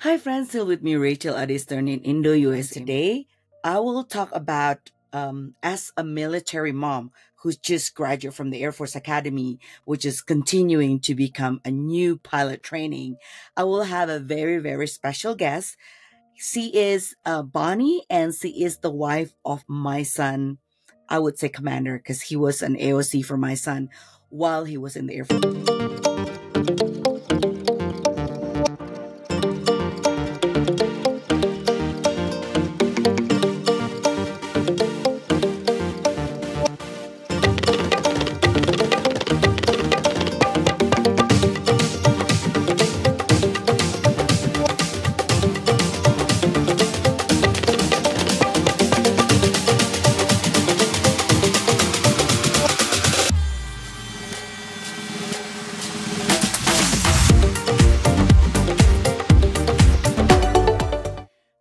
Hi, friends. Still with me, Rachel Adistern in Indo US. Today, I will talk about as a military mom who's just graduated from the Air Force Academy, which is continuing to become a new pilot training. I will have a very, very special guest. She is Bonnie, and she is the wife of my son. I would say commander because he was an AOC for my son while he was in the Air Force.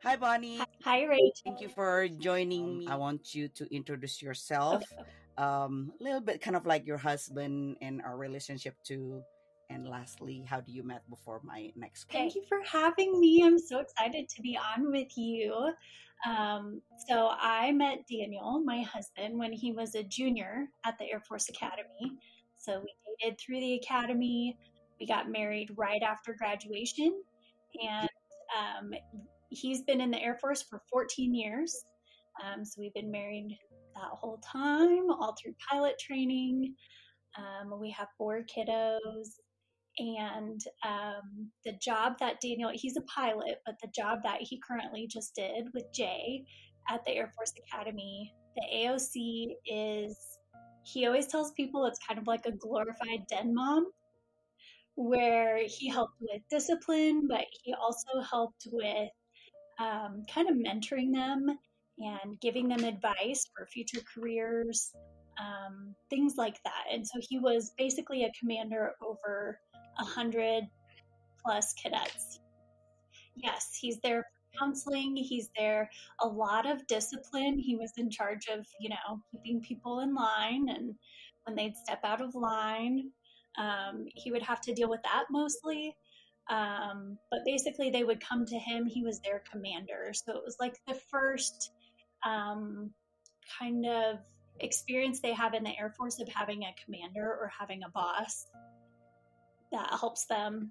Hi, Bonnie. Hi, Thank you Rachel. for joining me. I want you to introduce yourself, Okay. a little bit kind of like your husband and our relationship too. And lastly, how do you met before my next Thank call? you for having me. I'm so excited to be on with you. So, I met Daniel, my husband, when he was a junior at the Air Force Academy. So, we dated through the academy. We got married right after graduation. And um, he's been in the Air Force for 14 years. So, we've been married that whole time, all through pilot training. We have four kiddos. And the job that Daniel, he's a pilot, but the job that he currently just did with Jay at the Air Force Academy, the AOC is, he always tells people it's kind of like a glorified den mom, where he helped with discipline, but he also helped with kind of mentoring them and giving them advice for future careers, things like that. And so he was basically a commander over 100 plus cadets. Yes, he's there for counseling. He's there a lot of discipline. He was in charge of, keeping people in line. And when they'd step out of line, he would have to deal with that mostly. But basically, they would come to him. He was their commander. So it was like the first um, kind of experience they have in the Air Force of having a commander or having a boss that helps them,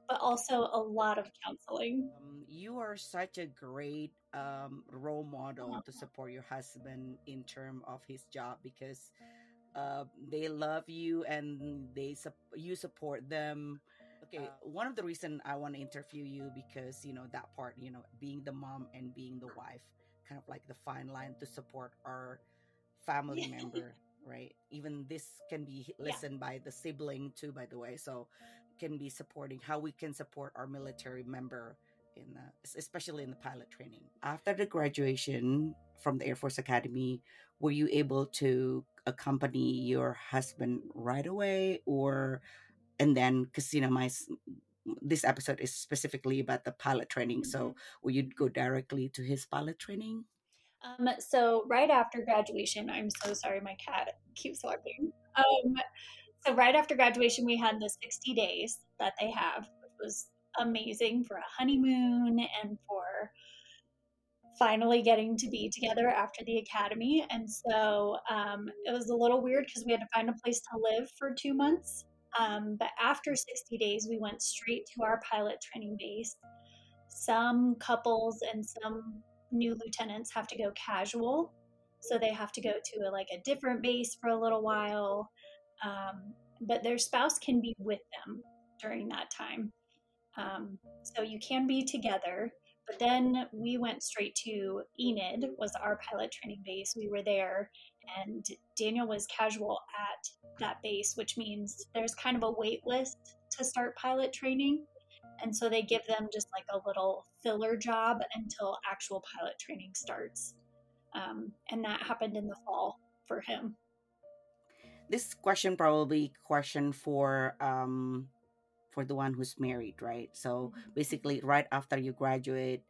but also a lot of counseling. You are such a great role model Uh, to support your husband in term of his job because they love you and you support them. Okay, one of the reason I want to interview you because that part, being the mom and being the wife, kind of like the fine line to support our family yeah, member, right? Even this can be yeah, listened by the sibling too, by the way. So can be supporting how we can support our military member especially in the pilot training. After the graduation from the Air Force Academy, were you able to accompany your husband right away, or and then because this episode is specifically about the pilot training, so will you go directly to his pilot training? so right after graduation, I'm so sorry, my cat keeps walking. So right after graduation, we had the 60 days that they have, which was amazing for a honeymoon and for finally getting to be together after the academy. And so it was a little weird because we had to find a place to live for 2 months. But after 60 days, we went straight to our pilot training base. Some couples and some new lieutenants have to go casual. So they have to go to a different base for a little while. But their spouse can be with them during that time. So you can be together. But then we went straight to Enid, was our pilot training base. We were there, and Daniel was casual at that base, which means there's kind of a wait list to start pilot training. And so they give them just like a little filler job until actual pilot training starts. And that happened in the fall for him. This question probably question for the one who's married, right? So basically right after you graduate,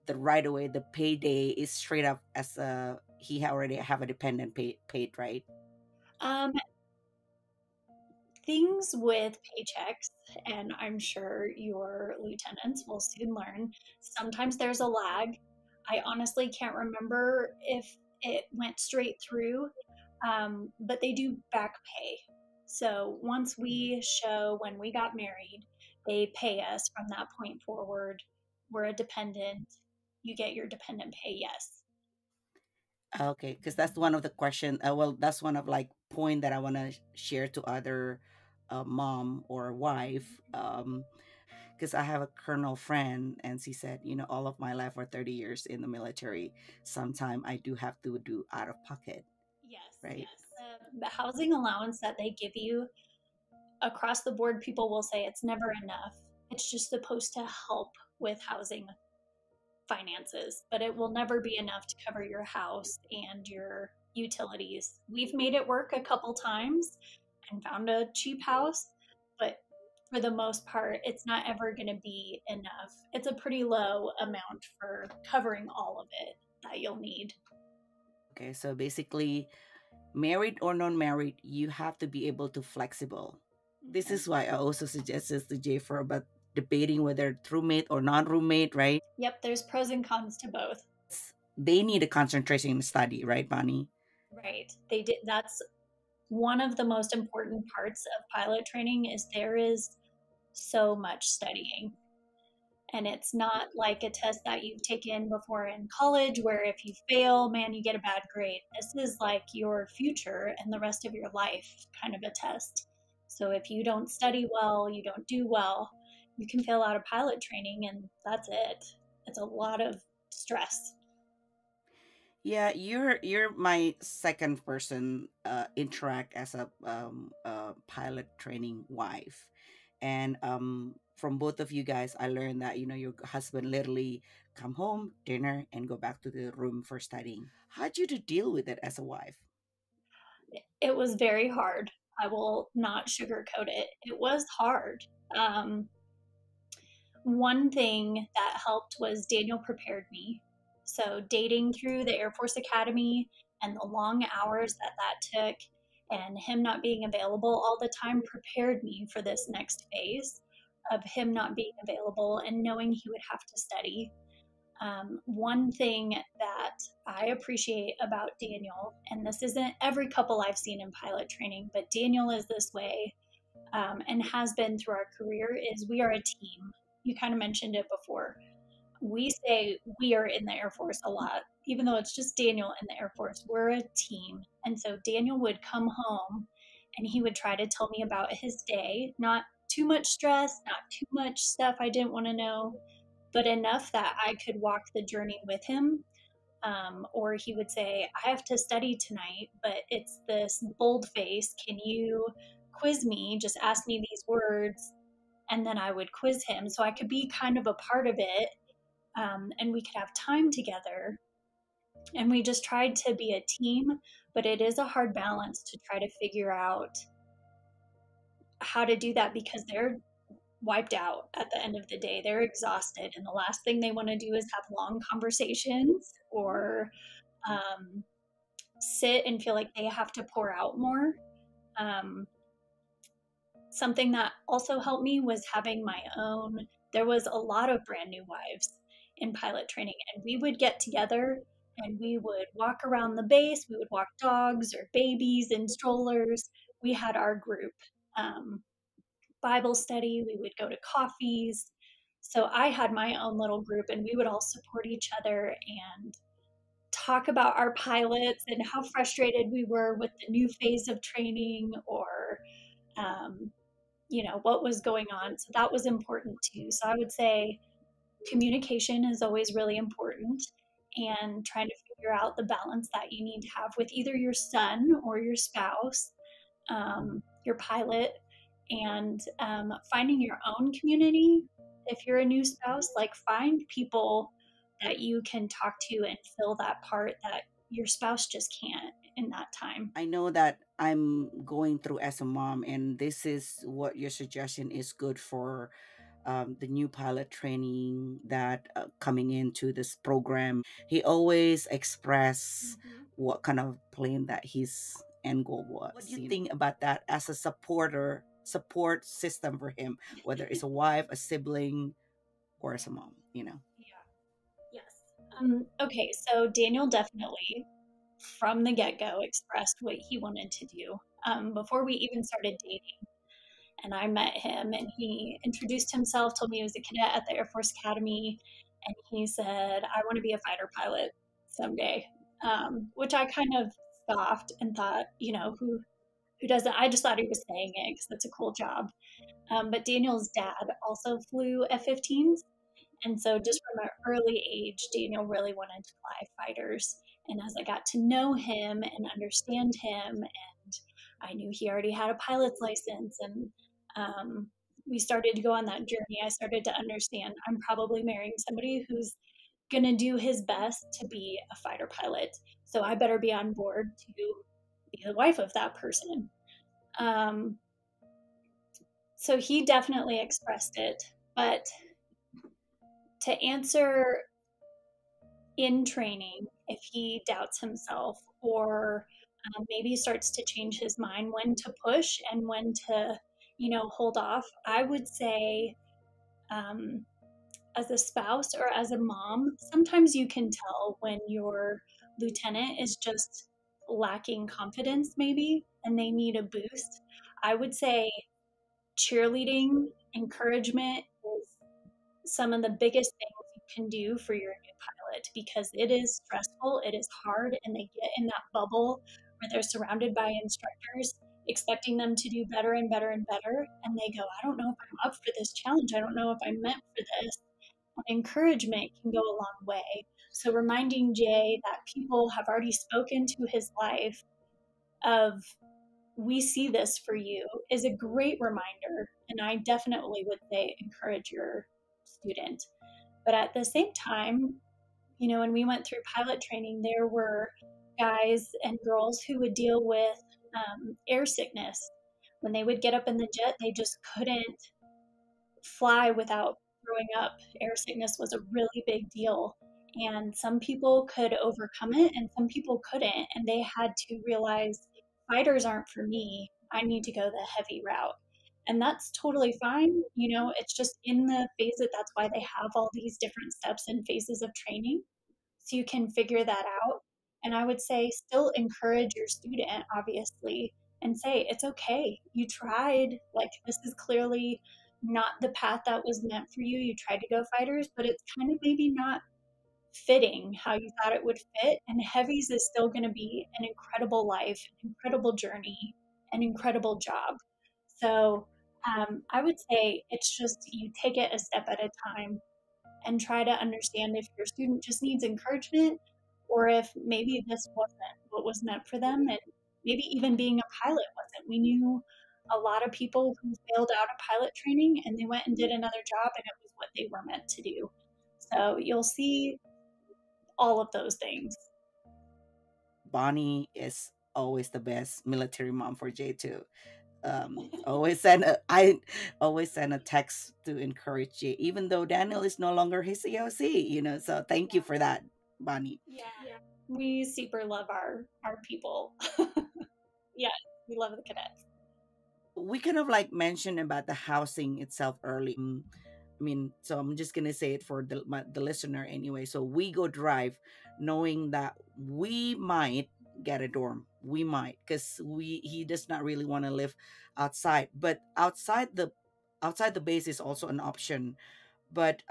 the right away the payday is straight up as already have a dependent paid, right? Um, things with paychecks, and I'm sure your lieutenants will soon learn, sometimes there's a lag. I honestly can't remember if it went straight through, but they do back pay. So once we show when we got married, they pay us from that point forward. We're a dependent. You get your dependent pay, yes. Okay, because that's one of the question. Well, that's one of like point that I want to share to other mom or wife. Because I have a colonel friend, and she said, all of my life for 30 years in the military, sometime I do have to do out of pocket, Yes, right? yes. The housing allowance that they give you across the board, people will say it's never enough. It's just supposed to help with housing finances, but it will never be enough to cover your house and your utilities. We've made it work a couple times and found a cheap house, but for the most part, it's not ever going to be enough. It's a pretty low amount for covering all of it that you'll need. Okay, so basically, married or non-married, you have to be able to flexible. This is why I also suggest this to Jayfer about debating whether roommate or non-roommate, right? Yep, there's pros and cons to both. They need a concentration in study, right, Bonnie? Right. They did. That's one of the most important parts of pilot training is there is so much studying. And it's not like a test that you've taken before in college where if you fail, man, you get a bad grade. This is like your future and the rest of your life kind of a test. So if you don't study well, you don't do well, you can fail out of pilot training and that's it. It's a lot of stress. Yeah, you're my second person interact as a pilot training wife, and from both of you guys, I learned that your husband literally come home, dinner, and go back to the room for studying. How'd you to deal with it as a wife? It was very hard. I will not sugarcoat it. It was hard. Um, One thing that helped was Daniel prepared me. So, dating through the Air Force Academy and the long hours that that took, and him not being available all the time prepared me for this next phase of him not being available and knowing he would have to study. One thing that I appreciate about Daniel, and this isn't every couple I've seen in pilot training, but Daniel is this way and has been through our career, is we are a team. You kind of mentioned it before. We say we are in the Air Force a lot, even though it's just Daniel in the Air Force. We're a team. And so Daniel would come home and he would try to tell me about his day, not too much stress, not too much stuff I didn't want to know, but enough that I could walk the journey with him. Or he would say, I have to study tonight, but it's this bold face. Can you quiz me? Just ask me these words. And then I would quiz him. So I could be kind of a part of it. And we could have time together. And we just tried to be a team, but it is a hard balance to try to figure out how to do that because they're wiped out at the end of the day. They're exhausted, and the last thing they want to do is have long conversations or um, sit and feel like they have to pour out more. Um, Something that also helped me was having my own. There was a lot of brand new wives in pilot training, and we would get together and we would walk around the base. We would walk dogs or babies in strollers. We had our group. Um, Bible study, we would go to coffees. So I had my own little group and we would all support each other and talk about our pilots and how frustrated we were with the new phase of training or, um, what was going on. So that was important too. So I would say communication is always really important and trying to figure out the balance that you need to have with either your son or your spouse, your pilot, and finding your own community. If you're a new spouse, like find people that you can talk to and fill that part that your spouse just can't in that time. I know that I'm going through as a mom, and this is what your suggestion is good for the new pilot training that coming into this program. He always express what kind of plane that his end goal was. What do you think about that as a supporter support system for him, whether it's a wife, a sibling, or as a mom, you know. Yeah. Yes. Okay, so Daniel definitely, from the get go, expressed what he wanted to do before we even started dating. And I met him, and he introduced himself, told me he was a cadet at the Air Force Academy, and he said, "I want to be a fighter pilot someday," which I kind of scoffed and thought, you know, who doesn't? I just thought he was saying it because that's a cool job. But Daniel's dad also flew F-15s, and so just from an early age, Daniel really wanted to fly fighters. And as I got to know him and understand him, and I knew he already had a pilot's license, and we started to go on that journey, I started to understand I'm probably marrying somebody who's going to do his best to be a fighter pilot. So I better be on board to be the wife of that person. Um, so he definitely expressed it. But to answer in training, if he doubts himself or maybe starts to change his mind when to push and when to, you know, hold off, I would say, um, as a spouse or as a mom, sometimes you can tell when your lieutenant is just lacking confidence, maybe, and they need a boost. I would say cheerleading, encouragement is some of the biggest things you can do for your new pilot because it is stressful, it is hard, and they get in that bubble where they're surrounded by instructors expecting them to do better and better and better. And they go, I don't know if I'm up for this challenge. I don't know if I'm meant for this. And encouragement can go a long way. So reminding Jay that people have already spoken to his life of we see this for you is a great reminder. And I definitely would say encourage your student. But at the same time, you know, when we went through pilot training, there were guys and girls who would deal with air sickness. When they would get up in the jet, they just couldn't fly without throwing up. Air sickness was a really big deal. And some people could overcome it and some people couldn't. And they had to realize fighters aren't for me. I need to go the heavy route. And that's totally fine. You know, it's just in the phase that that's why they have all these different steps and phases of training. So you can figure that out. And I would say still encourage your student, obviously, and say, it's okay. You tried. Like, this is clearly not the path that was meant for you. You tried to go fighters, but it's kind of maybe not fitting how you thought it would fit. And heavies is still going to be an incredible life, an incredible journey, an incredible job. So I would say it's just you take it a step at a time and try to understand if your student just needs encouragement or if maybe this wasn't what was meant for them. And maybe even being a pilot wasn't. We knew a lot of people who failed out of pilot training and they went and did another job and it was what they were meant to do. So you'll see all of those things. Bonnie is always the best military mom for Jay too. I always send a text to encourage Jay, even though Daniel is no longer his COC, you know. So thank you for that, Bonnie. Yeah. We super love our people. Yeah, we love the cadets. We kind of like mentioned about the housing itself early. I mean, so I'm just gonna say it for the listener anyway. So we go drive, knowing that we might get a dorm. We might, because he does not really want to live outside. But outside the base is also an option. But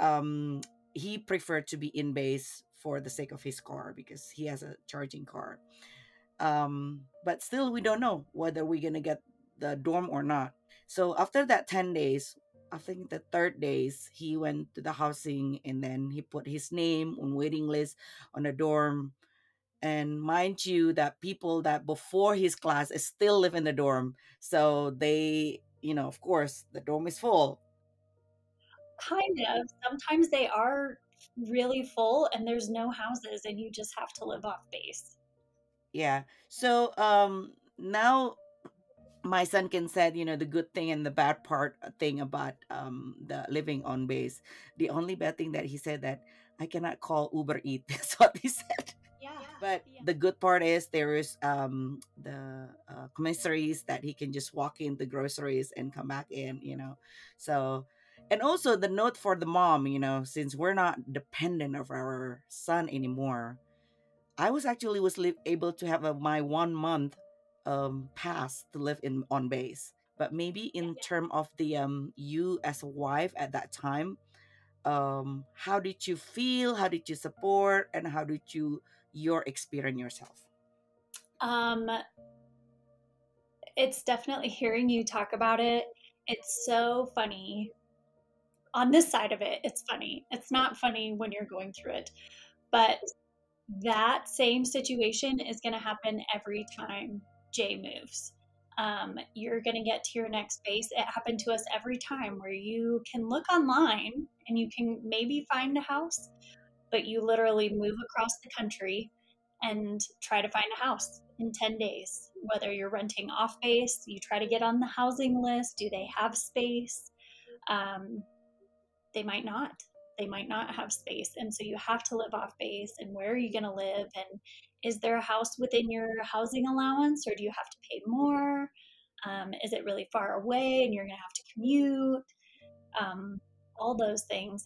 he preferred to be in base for the sake of his car because he has a charging car. But still, we don't know whether we're gonna get the dorm or not. So after that 10 days, I think the third days, he went to the housing and then he put his name on waiting list on a dorm. And mind you, that people that before his class is still live in the dorm, so they, you know, of course, the dorm is full. Kind of. Sometimes they are really full and there's no houses and you just have to live off base. Yeah. So now my son can said, you know, the good thing and the bad part thing about the living on base. The only bad thing that he said that I cannot call Uber Eat. That's what he said. Yeah. But the good part is there is the commissaries that he can just walk in the groceries and come back in, so. And also the note for the mom, since we're not dependent of our son anymore, I was actually able to have my 1 month pass to live in on base. But maybe in term of the you as a wife at that time, how did you feel? How did you support? And how did your experience yourself? Um, it's definitely hearing you talk about it. It's so funny. On this side of it, it's funny. It's not funny when you're going through it, but that same situation is going to happen every time Jay moves. You're going to get to your next base. It happened to us every time where you can look online and you can maybe find a house, but you literally move across the country and try to find a house in 10 days. Whether you're renting off base, you try to get on the housing list. Do they have space? Um, they might not. They might not have space. And so you have to live off base. And where are you going to live? And is there a house within your housing allowance or do you have to pay more? Is it really far away and you're going to have to commute? All those things.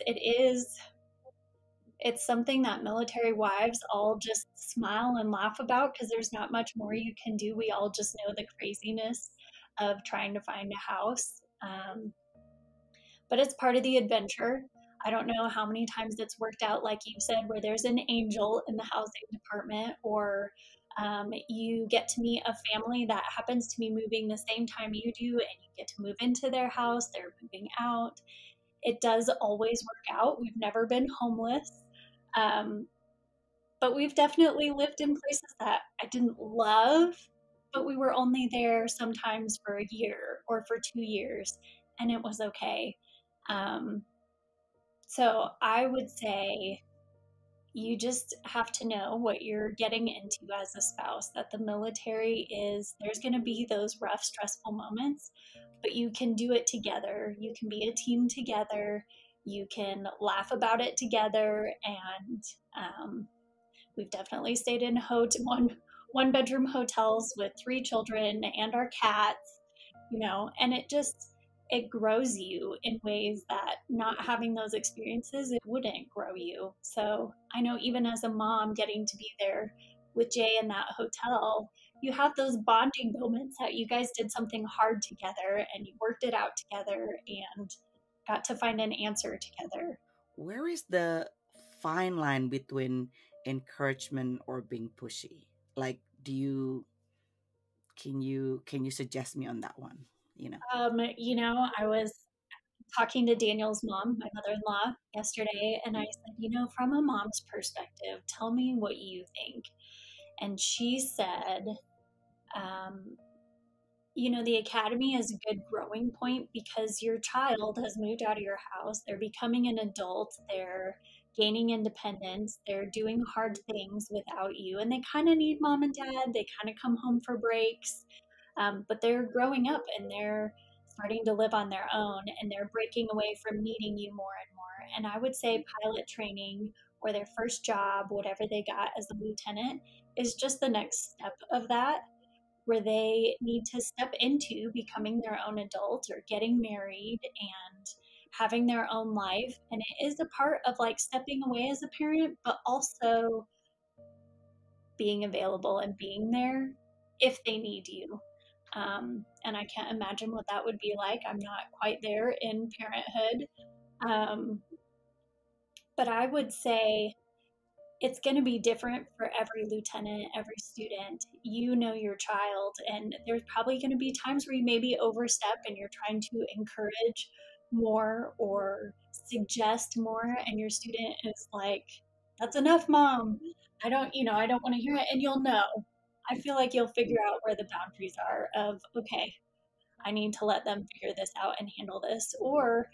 It's something that military wives all just smile and laugh about because there's not much more you can do. We all just know the craziness of trying to find a house. But it's part of the adventure. I don't know how many times it's worked out, like you said, where there's an angel in the housing department, or you get to meet a family that happens to be moving the same time you do, and you get to move into their house, they're moving out. It does always work out. We've never been homeless. Um, but we've definitely lived in places that I didn't love, but we were only there sometimes for a year or for 2 years, and it was okay. Um, so I would say you just have to know what you're getting into as a spouse, that the military is, there's going to be those rough, stressful moments, but you can do it together. You can be a team together. You can laugh about it together. And we've definitely stayed in one bedroom hotels with 3 children and our cats, and it grows you in ways that not having those experiences, it wouldn't grow you. So I know even as a mom, getting to be there with Jay in that hotel, you have those bonding moments that you guys did something hard together and you worked it out together and got to find an answer together. Where is the fine line between encouragement or being pushy? Like, can you suggest me on that one? I was talking to Daniel's mom, my mother-in-law, yesterday, and I said, from a mom's perspective, tell me what you think. And she said, um, the academy is a good growing point because your child has moved out of your house. They're becoming an adult. They're gaining independence. They're doing hard things without you. And they kind of need mom and dad. They kind of come home for breaks. But they're growing up and they're starting to live on their own and they're breaking away from needing you more and more. And I would say pilot training or their first job, whatever they got as a lieutenant, is just the next step of that, where they need to step into becoming their own adult or getting married and having their own life. And it is a part of like stepping away as a parent, but also being available and being there if they need you. And I can't imagine what that would be like. I'm not quite there in parenthood. But I would say it's going to be different for every lieutenant, every student. You know your child, and there's probably going to be times where you maybe overstep and you're trying to encourage more or suggest more, and your student is like, "That's enough, mom. I don't want to hear it." And you'll know. I feel like you'll figure out where the boundaries are of, okay, I need to let them figure this out and handle this, or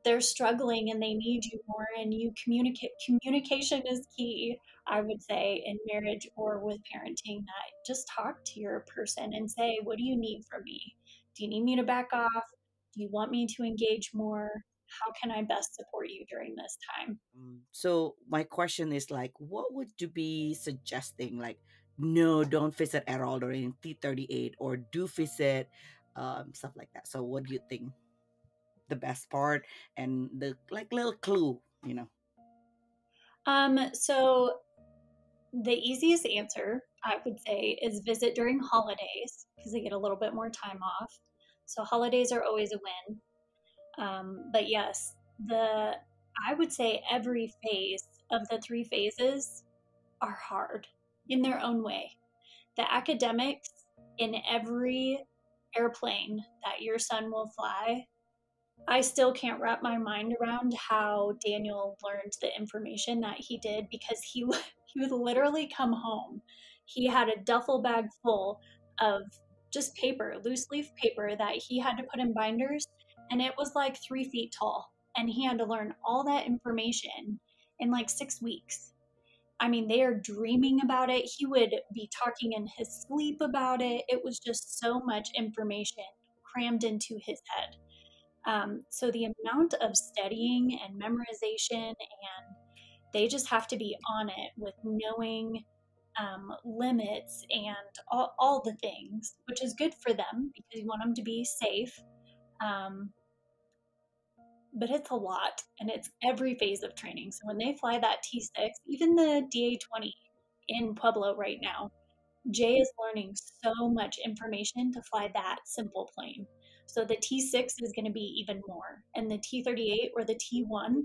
they're struggling and they need you more and you communication is key. I would say in marriage or with parenting, that just talk to your person and say, what do you need from me? Do you need me to back off? Do you want me to engage more? how can I best support you during this time? So my question is like, what would you be suggesting? Like, no, don't visit at all during T38, or do visit, stuff like that. So what do you think the best part and the like little clue, you know? So the easiest answer I would say is visit during holidays because they get a little bit more time off. So holidays are always a win. But yes, the I would say every phase of the three phases are hard in their own way. The academics in every airplane that your son will fly, I still can't wrap my mind around how Daniel learned the information that he did because he would literally come home. He had a duffel bag full of just paper, loose leaf paper that he had to put in binders, and it was like 3 feet tall. And he had to learn all that information in like 6 weeks. I mean, they are dreaming about it. He would be talking in his sleep about it. It was just so much information crammed into his head. So the amount of studying and memorization, and they just have to be on it with knowing limits and all the things, which is good for them because you want them to be safe. Um, but it's a lot, and it's every phase of training. So when they fly that T6, even the DA-20 in Pueblo right now, Jay is learning so much information to fly that simple plane. So the T6 is going to be even more, and the T38 or the T1,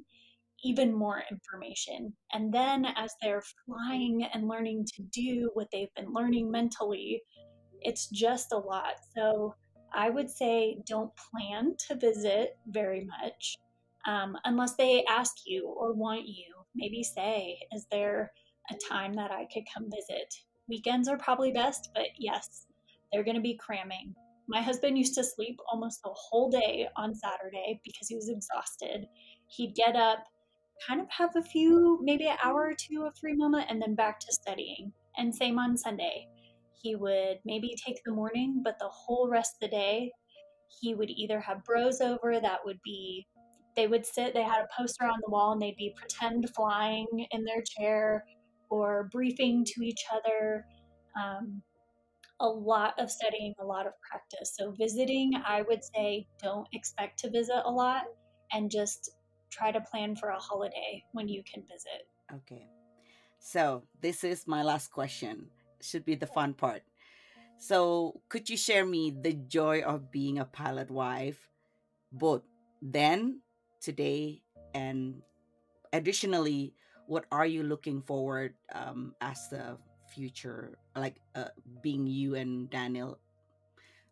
even more information. And then as they're flying and learning to do what they've been learning mentally, it's just a lot. So I would say don't plan to visit very much unless they ask you or want you. Maybe say, is there a time that I could come visit? Weekends are probably best, but yes, they're going to be cramming. My husband used to sleep almost the whole day on Saturday because he was exhausted. He'd get up, kind of have a few, maybe an hour or two of free moment, and then back to studying. And same on Sunday. He would maybe take the morning, but the whole rest of the day, he would either have bros over that would be, they would sit, they had a poster on the wall and they'd be pretend flying in their chair or briefing to each other. Um, a lot of studying, a lot of practice. So, visiting, I would say don't expect to visit a lot and just try to plan for a holiday when you can visit. Okay. So this is my last question. Should be the fun part. So could you share me the joy of being a pilot wife, both then, today, and additionally, what are you looking forward as the future, like being you and Daniel?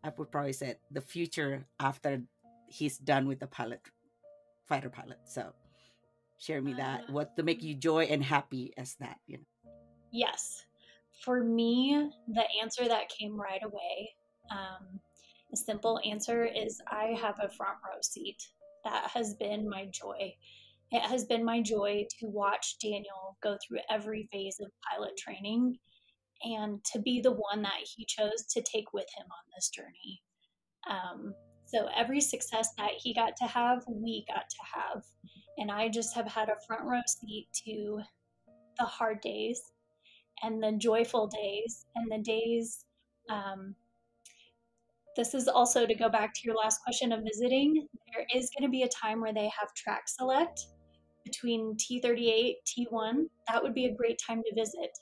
I would probably say the future after he's done with the fighter pilot. So share me that. What to make you joy and happy as that, you know? Yes. For me, the answer that came right away, the simple answer is I have a front row seat. That has been my joy. It has been my joy to watch Daniel go through every phase of pilot training and to be the one that he chose to take with him on this journey. Um, so every success that he got to have, we got to have. And I just have had a front row seat to the hard days and the joyful days and the days. Um, this is also to go back to your last question of visiting. There is going to be a time where they have track select between T38, T1. That would be a great time to visit.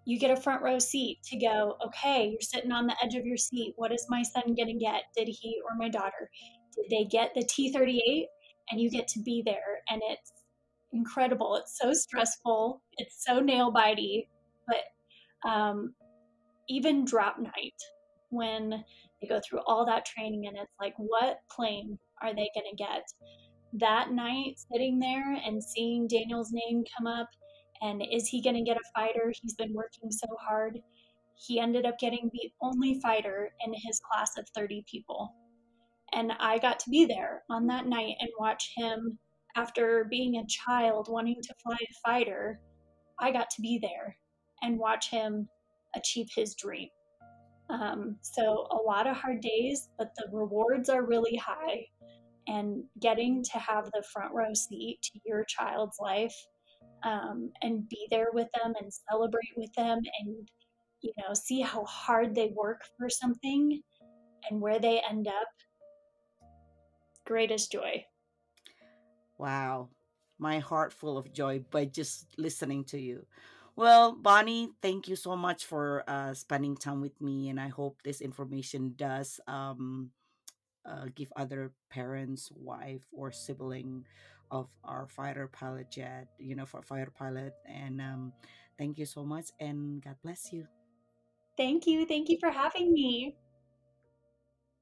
You get a front row seat to go, okay, you're sitting on the edge of your seat. What is my son going to get? Did he or my daughter? Did they get the T38? And you get to be there. And it's incredible. It's so stressful. It's so nail bitey. But even drop night, when they go through all that training and it's like, what plane are they going to get? That night, sitting there and seeing Daniel's name come up, and is he going to get a fighter? He's been working so hard. He ended up getting the only fighter in his class of 30 people. And I got to be there on that night and watch him, after being a child wanting to fly a fighter, I got to be there and watch him achieve his dream. So a lot of hard days, but the rewards are really high. and getting to have the front row seat to your child's life, and be there with them and celebrate with them, and see how hard they work for something and where they end up, greatest joy. Wow. My heart full of joy by just listening to you. Well, Bonnie, thank you so much for spending time with me. And I hope this information does give other parents, wife, or sibling of our fighter pilot jet, for fighter pilot. And thank you so much. And God bless you. Thank you for having me.